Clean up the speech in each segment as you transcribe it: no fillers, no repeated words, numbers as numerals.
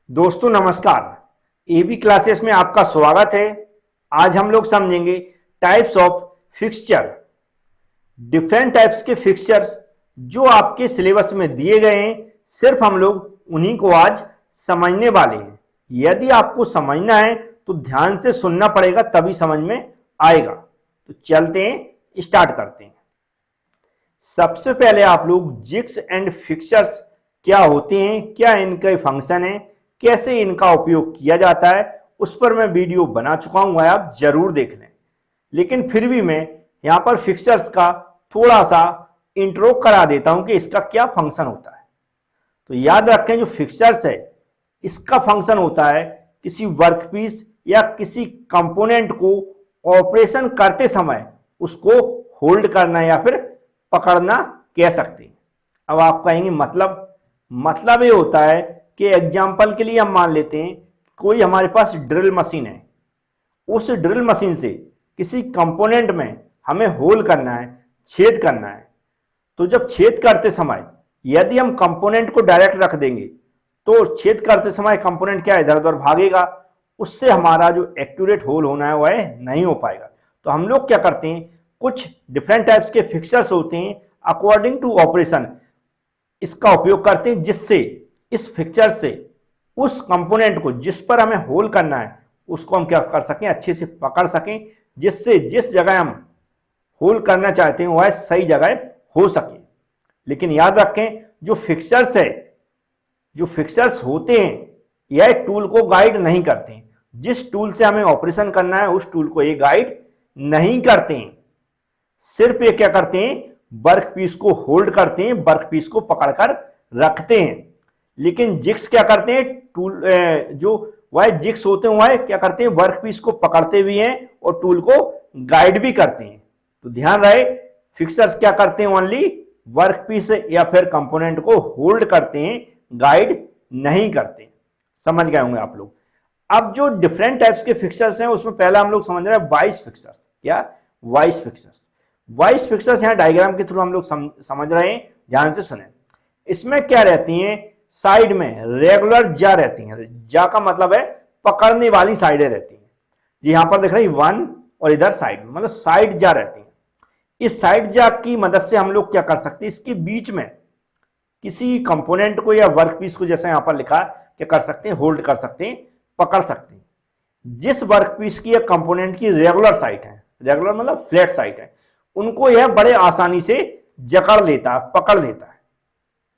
दोस्तों नमस्कार। AB classes में आपका स्वागत है। आज हम लोग समझेंगे types of fixture. Different types के फिक्सचर्स जो आपके सिलेबस में दिए गए हैं, सिर्फ हम लोग उन्हीं को आज समझने वाले हैं। यदि आपको समझना है तो ध्यान से सुनना पड़ेगा, तभी समझ में आएगा। तो चलते हैं, स्टार्ट करते हैं। सबसे पहले आप लोग जिग्स एंड फिक्सचर्स क्या होते हैं, क्या इनके फंक्शन है, कैसे इनका उपयोग किया जाता है, उस पर मैं वीडियो बना चुका हूं, आप जरूर देख लें। लेकिन फिर भी मैं यहां पर फिक्सचर्स का थोड़ा सा इंट्रो करा देता हूं कि इसका क्या फंक्शन होता है। तो याद रखें, जो फिक्सचर्स है इसका फंक्शन होता है किसी वर्कपीस या किसी कंपोनेंट को ऑपरेशन करते समय उसको होल्ड करना या फिर पकड़ना कह सकते हैं। अब आप कहेंगे मतलब ये होता है कि एग्जाम्पल के लिए हम मान लेते हैं कोई हमारे पास ड्रिल मशीन है। उस ड्रिल मशीन से किसी कंपोनेंट में हमें होल करना है, छेद करना है। तो जब छेद करते समय यदि हम कंपोनेंट को डायरेक्ट रख देंगे तो छेद करते समय कंपोनेंट क्या इधर उधर भागेगा, उससे हमारा जो एक्यूरेट होल होना है वह नहीं हो पाएगा। तो हम लोग क्या करते हैं, कुछ डिफरेंट टाइप्स के फिक्सचर्स होते हैं, अकॉर्डिंग टू ऑपरेशन इसका उपयोग करते हैं, जिससे इस फिक्सचर से उस कंपोनेंट को जिस पर हमें होल करना है उसको हम क्या कर सकें, अच्छे से पकड़ सकें, जिससे जिस जगह हम होल करना चाहते हैं वह सही जगह हो सके। लेकिन याद रखें, जो फिक्सचर्स होते हैं यह टूल को गाइड नहीं करते हैं। जिस टूल से हमें ऑपरेशन करना है उस टूल को ये गाइड नहीं करते हैं। सिर्फ ये क्या करते हैं, वर्कपीस को होल्ड करते हैं, वर्कपीस को पकड़कर रखते हैं। लेकिन जिग्स क्या करते हैं, टूल जो वह जिग्स होते हैं वह क्या करते हैं, वर्कपीस को पकड़ते भी हैं और टूल को गाइड भी करते हैं। तो ध्यान रहे, फिक्सर्स क्या करते हैं, ओनली वर्कपीस या फिर कंपोनेंट को होल्ड करते हैं, गाइड नहीं करते। समझ गए होंगे आप लोग। अब जो डिफरेंट टाइप्स के फिक्सर्स हैं उसमें पहला हम लोग समझ रहे हैं वाइस फिक्सर्स। क्या वाइस फिक्सर्स यहां डायग्राम के थ्रू हम लोग समझ रहे हैं, ध्यान से सुने। इसमें क्या रहती हैं, साइड में रेगुलर जा रहती हैं। जा का मतलब है पकड़ने वाली साइडें रहती हैं। जी यहां पर देख रहे हैं 1 और इधर साइड में, मतलब साइड जा रहती हैं। इस साइड जा की मदद से हम लोग क्या कर सकते हैं, इसके बीच में किसी कंपोनेंट को या वर्कपीस को, जैसे यहां पर लिखा, क्या कर सकते हैं, होल्ड कर सकते हैं, पकड़ सकते हैं। जिस वर्कपीस की या कंपोनेंट की रेगुलर साइड है, रेगुलर मतलब फ्लैट साइड है, उनको यह बड़े आसानी से जकड़ लेता है, पकड़ लेता है।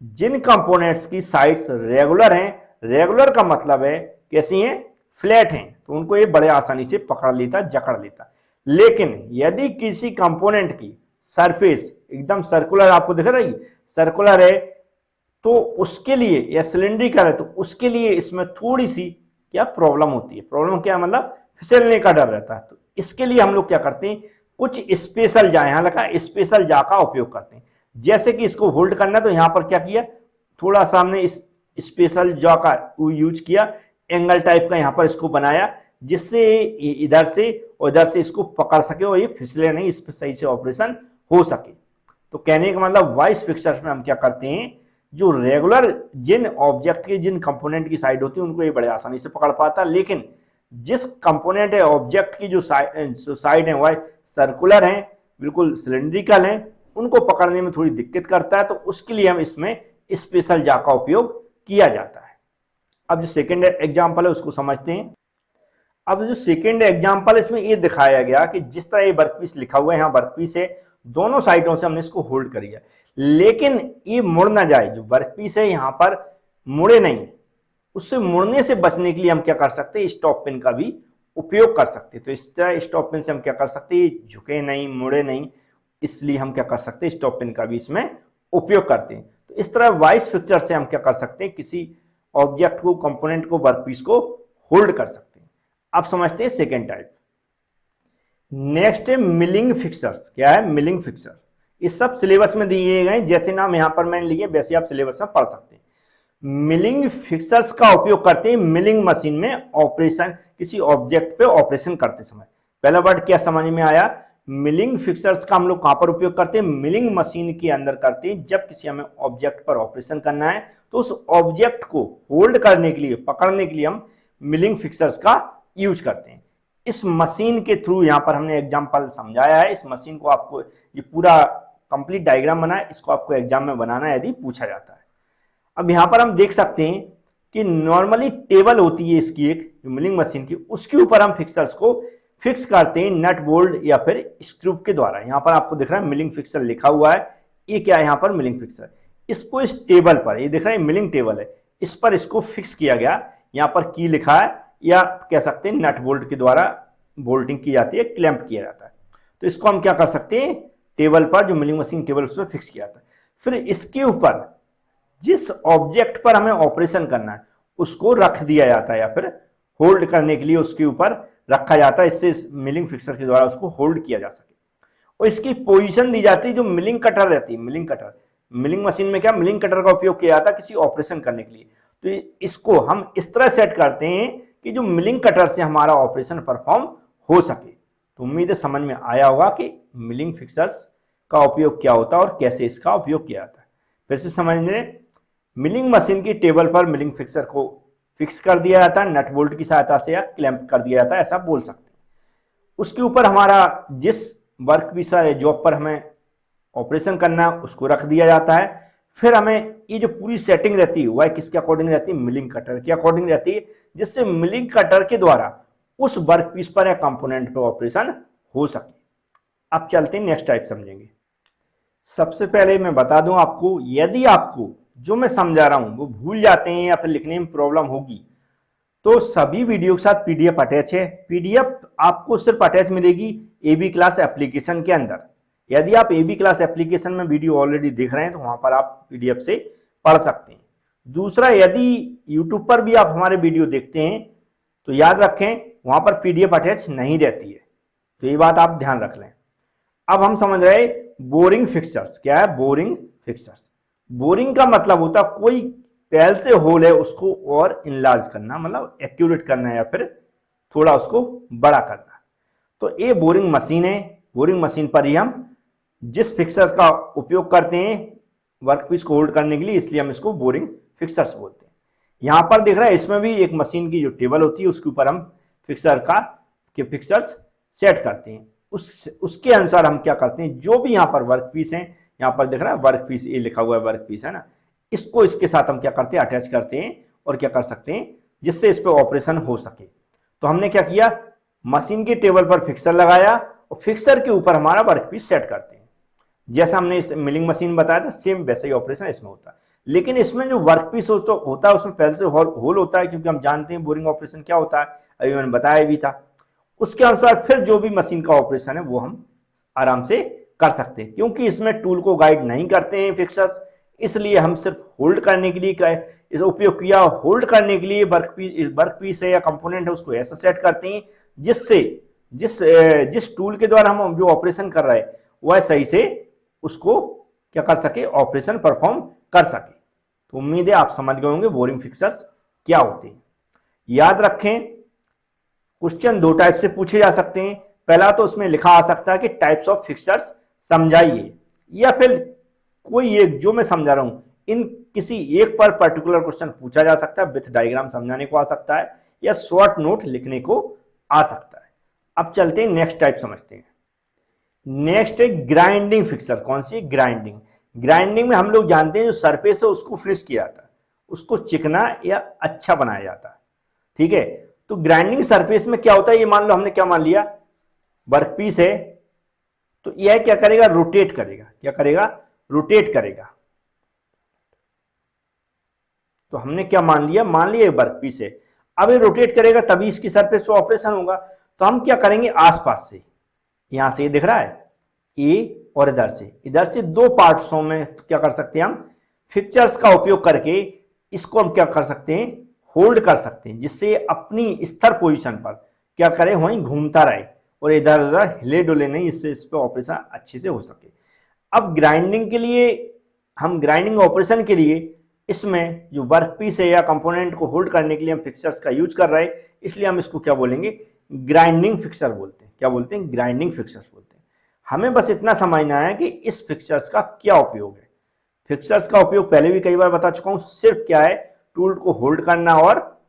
जिन कंपोनेंट्स की साइड्स रेगुलर हैं, रेगुलर का मतलब है कैसी हैं, फ्लैट हैं, तो उनको ये बड़े आसानी से पकड़ लेता, जकड़ लेता। लेकिन यदि किसी कंपोनेंट की सरफेस एकदम सर्कुलर, आपको दिख रही सर्कुलर है, तो उसके लिए, या सिलेंड्रिकल है तो उसके लिए इसमें थोड़ी सी क्या प्रॉब्लम होती है। प्रॉब्लम क्या मतलब, फिसलने का डर रहता है। तो इसके लिए हम लोग क्या करते हैं, कुछ स्पेशल जा, यहां लगा स्पेशल जा का उपयोग करते हैं। जैसे कि इसको होल्ड करना, तो यहां पर क्या किया, थोड़ा सा हमने इस स्पेशल जॉ का यूज किया, एंगल टाइप का यहां पर इसको बनाया, जिससे इधर से और इधर से इसको पकड़ सके और ये फिसले नहीं, इस पर सही से ऑपरेशन हो सके। तो कहने का मतलब वाइस फिक्सचर्स में हम क्या करते हैं, जो रेगुलर जिन ऑब्जेक्ट की, जिन कंपोनेंट की साइड होती है उनको ये बड़े आसानी से पकड़ पाता है। लेकिन जिस कंपोनेंट है, ऑब्जेक्ट की जो साइड है वह सर्कुलर है, बिल्कुल सिलेंड्रिकल है, उनको पकड़ने में थोड़ी दिक्कत करता है। तो उसके लिए हम इसमें स्पेशल जा का उपयोग किया जाता है। अब जो सेकेंड एग्जाम्पल है उसको समझते हैं। अब जो सेकेंड एग्जाम्पल, इसमें ये दिखाया गया कि जिस तरह ये वर्कपीस लिखा हुआ है, यहाँ वर्कपीस है, दोनों साइडों से हमने इसको होल्ड कर लिया, लेकिन ये मुड़ ना जाए। जो वर्कपीस है यहाँ पर मुड़े नहीं, उससे मुड़ने से बचने के लिए हम क्या कर सकते हैं, स्टॉप पिन का भी उपयोग कर सकते हैं। तो इस तरह स्टॉप पिन से हम क्या कर सकते हैं, झुके नहीं, मुड़े नहीं, इसलिए हम क्या कर सकते हैं, स्टॉप पिन का भी इसमें उपयोग करते हैं। तो इस तरह वाइस फिक्सचर से हम क्या कर सकते हैं, किसी ऑब्जेक्ट को, कंपोनेंट को, वर्कपीस को होल्ड कर सकते हैं। अब समझते हैं सेकेंड टाइप। नेक्स्ट है मिलिंग फिक्सर्स। क्या है मिलिंग फिक्सर, ये सब सिलेबस में दिए गए, जैसे नाम यहां पर मैंने लिए वैसे आप सिलेबस में पढ़ सकते हैं। मिलिंग फिक्सर्स का उपयोग करते हैं मिलिंग मशीन में ऑपरेशन, किसी ऑब्जेक्ट पे ऑपरेशन करते समय। पहला वर्ड क्या समझ में आया, मिलिंग फिक्सर्स का हम लोग कहां पर उपयोग करते हैं, मिलिंग मशीन के अंदर करते हैं। जब किसी हमें ऑब्जेक्ट पर ऑपरेशन करना है तो उस ऑब्जेक्ट को होल्ड करने के लिए, पकड़ने के लिए हम मिलिंग फिक्सर्स का यूज करते हैं। इस मशीन के थ्रू यहां पर हमने एग्जांपल समझाया है। इस मशीन को आपको ये पूरा कंप्लीट डायग्राम बना है, इसको आपको एग्जाम में बनाना है यदि पूछा जाता है। अब यहां पर हम देख सकते हैं कि नॉर्मली टेबल होती है इसकी एक, जो मिलिंग मशीन की, उसके ऊपर हम फिक्सर्स को फिक्स करते हैं नट बोल्ट या फिर स्क्रू के द्वारा। यहां पर आपको दिख रहा है मिलिंग फिक्सर लिखा हुआ है, ये क्या है यहां पर मिलिंग फिक्सर। इसको इस टेबल पर, ये दिख रहा है मिलिंग टेबल है, इस पर इसको फिक्स किया गया। यहां पर की लिखा है, या कह सकते हैं नट बोल्ट के द्वारा बोल्टिंग की जाती है, क्लैंप किया जाता है। तो इसको हम क्या कर सकते हैं, टेबल पर, जो मिलिंग मशीन टेबल उस पर फिक्स किया जाता है। फिर इसके ऊपर जिस ऑब्जेक्ट पर हमें ऑपरेशन करना है उसको रख दिया जाता है, या फिर होल्ड करने के लिए उसके ऊपर रखा जाता है, इससे इस मिलिंग फिक्सर के द्वारा उसको होल्ड किया जा सके। और इसकी पोजीशन दी जाती है, जो मिलिंग कटर रहती है, मिलिंग कटर, मिलिंग मशीन में क्या मिलिंग कटर का उपयोग किया जाता है किसी ऑपरेशन करने के लिए। तो इसको हम इस तरह सेट करते हैं कि जो मिलिंग कटर से हमारा ऑपरेशन परफॉर्म हो सके। तो उम्मीद है समझ में आया होगा कि मिलिंग फिक्सर्स का उपयोग क्या होता है और कैसे इसका उपयोग किया जाता है। फिर से समझ लें, मिलिंग मशीन की टेबल पर मिलिंग फिक्सर को फिक्स कर दिया जाता है नट बोल्ट की सहायता से, या क्लैंप कर दिया जाता है, ऐसा बोल सकते हैं। उसके ऊपर हमारा जिस वर्क पीस या जॉब पर हमें ऑपरेशन करना है उसको रख दिया जाता है। फिर हमें ये जो पूरी सेटिंग रहती है वह किसके अकॉर्डिंग रहती है, मिलिंग कटर के अकॉर्डिंग रहती है, जिससे मिलिंग कटर के द्वारा उस वर्क पीस पर या कंपोनेंट पर ऑपरेशन हो सके। अब चलते हैं नेक्स्ट टाइप समझेंगे। सबसे पहले मैं बता दूं आपको, यदि आपको जो मैं समझा रहा हूं वो भूल जाते हैं या फिर लिखने में प्रॉब्लम होगी, तो सभी वीडियो के साथ पीडीएफ अटैच है। पीडीएफ आपको सिर्फ अटैच मिलेगी एबी क्लास एप्लीकेशन के अंदर। यदि आप एबी क्लास एप्लीकेशन में वीडियो ऑलरेडी देख रहे हैं तो वहां पर आप पीडीएफ से पढ़ सकते हैं। दूसरा, यदि यूट्यूब पर भी आप हमारे वीडियो देखते हैं तो याद रखें वहां पर पीडीएफ अटैच नहीं रहती है, तो ये बात आप ध्यान रख लें। अब हम समझ रहे बोरिंग फिक्सर्स। क्या है बोरिंग फिक्सर्स? बोरिंग का मतलब होता है कोई पहल से होल है उसको और इनलार्ज करना, मतलब एक्यूरेट करना या फिर थोड़ा उसको बड़ा करना। तो ये बोरिंग मशीन है। बोरिंग मशीन पर ही हम जिस फिक्सर्स का उपयोग करते हैं वर्कपीस को होल्ड करने के लिए, इसलिए हम इसको बोरिंग फिक्सर्स बोलते हैं। यहां पर दिख रहा है इसमें भी एक मशीन की जो टेबल होती है उसके ऊपर हम फिक्सर्स सेट करते हैं। उसके अनुसार हम क्या करते हैं, जो भी यहाँ पर वर्कपीस है, यहाँ पर दिख रहा है वर्कपीस, ये लिखा हुआ है वर्कपीस है ना, इसको इसके साथ हम क्या करते हैं अटैच करते हैं और क्या कर सकते हैं जिससे इस पर ऑपरेशन हो सके। तो हमने क्या किया, मशीन के टेबल पर फिक्सर लगाया और फिक्सर के ऊपर हमारा वर्कपीस सेट करते हैं। जैसा हमने इस मिलिंग मशीन बताया था सेम वैसा ही ऑपरेशन इसमें होता है, लेकिन इसमें जो वर्कपीस होता है उसमें पहले से होल होता है, क्योंकि हम जानते हैं बोरिंग ऑपरेशन क्या होता है, अभी मैंने बताया भी था। उसके अनुसार फिर जो भी मशीन का ऑपरेशन है वो हम आराम से कर सकते हैं, क्योंकि इसमें टूल को गाइड नहीं करते हैं फिक्सर्स, इसलिए हम सिर्फ होल्ड करने के लिए इस उपयोग किया। होल्ड करने के लिए वर्कपीस है या कंपोनेंट है उसको ऐसा सेट करते हैं जिससे जिस टूल के द्वारा हम जो ऑपरेशन कर रहे हैं वह सही से उसको क्या कर सके, ऑपरेशन परफॉर्म कर सके। तो उम्मीद है आप समझ गए होंगे बोरिंग फिक्सर्स क्या होते हैं। याद रखें क्वेश्चन दो टाइप से पूछे जा सकते हैं। पहला तो उसमें लिखा आ सकता है कि टाइप्स ऑफ फिक्सर्स समझाइए, या फिर कोई एक जो मैं समझा रहा हूं इन किसी एक पर पर्टिकुलर क्वेश्चन पूछा जा सकता है, विथ डायग्राम समझाने को आ सकता है या शॉर्ट नोट लिखने को आ सकता है। अब चलते हैं नेक्स्ट टाइप समझते हैं। नेक्स्ट है ग्राइंडिंग फिक्सर। कौन सी? ग्राइंडिंग। ग्राइंडिंग में हम लोग जानते हैं जो सरफेस है उसको फिनिश किया जाता है, उसको चिकना या अच्छा बनाया जाता है। ठीक है, तो ग्राइंडिंग सरफेस में क्या होता है, ये मान लो हमने क्या मान लिया, वर्कपीस है, तो यह क्या करेगा, रोटेट करेगा। क्या करेगा? रोटेट करेगा। तो हमने क्या मान लिया वर्कपीस है, अब ये रोटेट करेगा तभी इसकी सरफेस पे ऑपरेशन होगा। तो हम क्या करेंगे, आसपास से, यहां से ये दिख रहा है ए और इधर से दो पार्ट्सों में तो क्या कर सकते हैं हम फिक्सर्स का उपयोग करके इसको हम क्या कर सकते हैं, होल्ड कर सकते हैं, जिससे अपनी स्थिर पोजीशन पर क्या करे, वहीं घूमता रहे और इधर उधर हिले डुले नहीं, इससे इस पर ऑपरेशन अच्छे से हो सके। अब ग्राइंडिंग के लिए, हम ग्राइंडिंग ऑपरेशन के लिए इसमें जो वर्कपीस है या कंपोनेंट को होल्ड करने के लिए हम फिक्सर्स का यूज कर रहे हैं, इसलिए हम इसको क्या बोलेंगे, ग्राइंडिंग फिक्सर बोलते हैं। क्या बोलते हैं? ग्राइंडिंग फिक्सर्स बोलते हैं। हमें बस इतना समझना है कि इस फिक्सर्स का क्या उपयोग है। फिक्सर्स का उपयोग पहले भी कई बार बता चुका हूं, सिर्फ क्या है, टूल को होल्ड करना और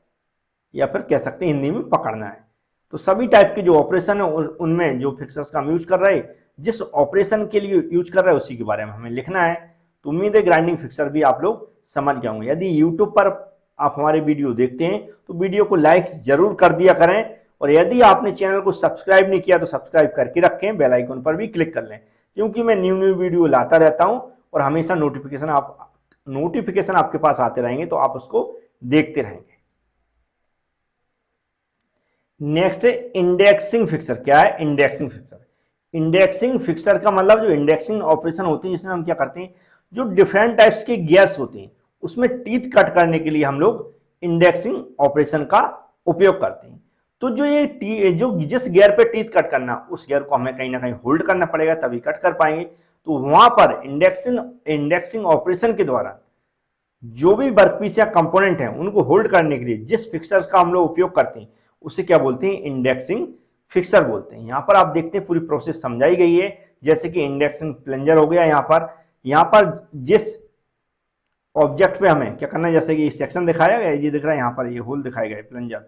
या फिर कह सकते हैं हिंदी में पकड़ना है। तो सभी टाइप के जो ऑपरेशन है उनमें जो फिक्सर्स का हम यूज कर रहे हैं, जिस ऑपरेशन के लिए यूज कर रहे हैं उसी के बारे में हमें लिखना है। तो उम्मीद है ग्राइंडिंग फिक्सर भी आप लोग समझ गए होंगे। यदि यूट्यूब पर आप हमारे वीडियो देखते हैं तो वीडियो को लाइक जरूर कर दिया करें, और यदि आपने चैनल को सब्सक्राइब नहीं किया तो सब्सक्राइब करके रखें, बेल आइकन पर भी क्लिक कर लें, क्योंकि मैं न्यू वीडियो लाता रहता हूं और हमेशा नोटिफिकेशन आपके पास आते रहेंगे, तो आप उसको देखते रहेंगे। नेक्स्ट है इंडेक्सिंग फिक्सर। क्या है इंडेक्सिंग फिक्सर? इंडेक्सिंग फिक्सर का मतलब जो इंडेक्सिंग ऑपरेशन होती है, जिसमें हम क्या करते हैं, जो डिफरेंट टाइप्स के गियर्स होते हैं उसमें टीथ कट करने के लिए हम लोग इंडेक्सिंग ऑपरेशन का उपयोग करते हैं। तो जो ये जो जिस गियर पे टीथ कट करना, उस गियर को हमें कहीं ना कहीं होल्ड करना पड़ेगा, तभी कट कर पाएंगे। तो वहां पर इंडेक्सिंग ऑपरेशन के द्वारा जो भी वर्कपीस या कंपोनेंट है उनको होल्ड करने के लिए जिस फिक्सर का हम लोग उपयोग करते हैं उसे क्या बोलते हैं, इंडेक्सिंग फिक्सर बोलते हैं। यहां पर आप देखते हैं पूरी प्रोसेस समझाई गई है, जैसे कि इंडेक्सिंग प्लंजर हो गया। यहां पर जिस ऑब्जेक्ट पे हमें क्या करना है, जैसे कि सेक्शन दिखाया गया है, ये दिख रहा है, यहाँ पर ये होल दिखाए गए, प्लंजर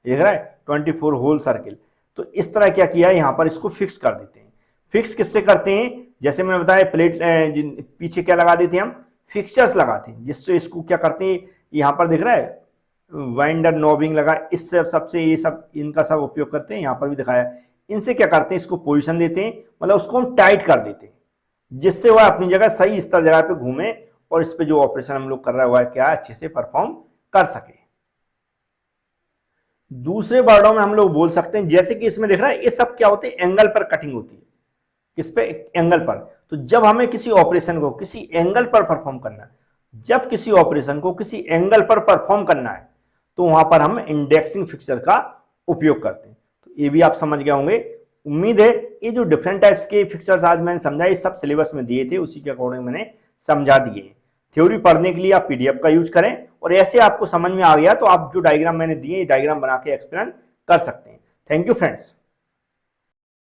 दिख रहा है 24 होल सर्किल। तो इस तरह क्या किया है, यहाँ पर इसको फिक्स कर देते हैं। फिक्स किससे करते हैं, जैसे मैंने बताया प्लेट पीछे क्या लगा देते हैं, हम फिक्सर्स लगाते हैं, जिससे इसको क्या करते हैं, यहाँ पर दिख रहा है वाइंडर नॉबिंग लगा, इस सबसे ये सब इनका सब उपयोग करते हैं। यहाँ पर भी दिखाया, इनसे क्या करते हैं, इसको पोजीशन देते हैं, मतलब उसको हम टाइट कर देते हैं, जिससे वह अपनी जगह सही इस तरह जगह पे घूमे और इस पे जो ऑपरेशन हम लोग कर रहे हुआ है क्या अच्छे से परफॉर्म कर सके। दूसरे वर्डों में हम लोग बोल सकते हैं, जैसे कि इसमें दिख रहा है, ये सब क्या होते हैं, एंगल पर कटिंग होती है। किस पे, एंगल पर। तो जब हमें किसी ऑपरेशन को किसी एंगल पर परफॉर्म करना है, जब किसी ऑपरेशन को किसी एंगल पर परफॉर्म करना है, तो वहां पर हम इंडेक्सिंग फिक्सर का उपयोग करते हैं। तो ये भी आप समझ गए होंगे। उम्मीद है ये जो डिफरेंट टाइप्स के फिक्सर्स आज मैंने समझा, ये सब सिलेबस में दिए थे, उसी के अकॉर्डिंग मैंने समझा दिए। थ्योरी पढ़ने के लिए आप पीडीएफ का यूज करें, और ऐसे आपको समझ में आ गया तो आप जो डायग्राम मैंने दिए, डायग्राम बना के एक्सप्लेन कर सकते हैं। Thank you friends.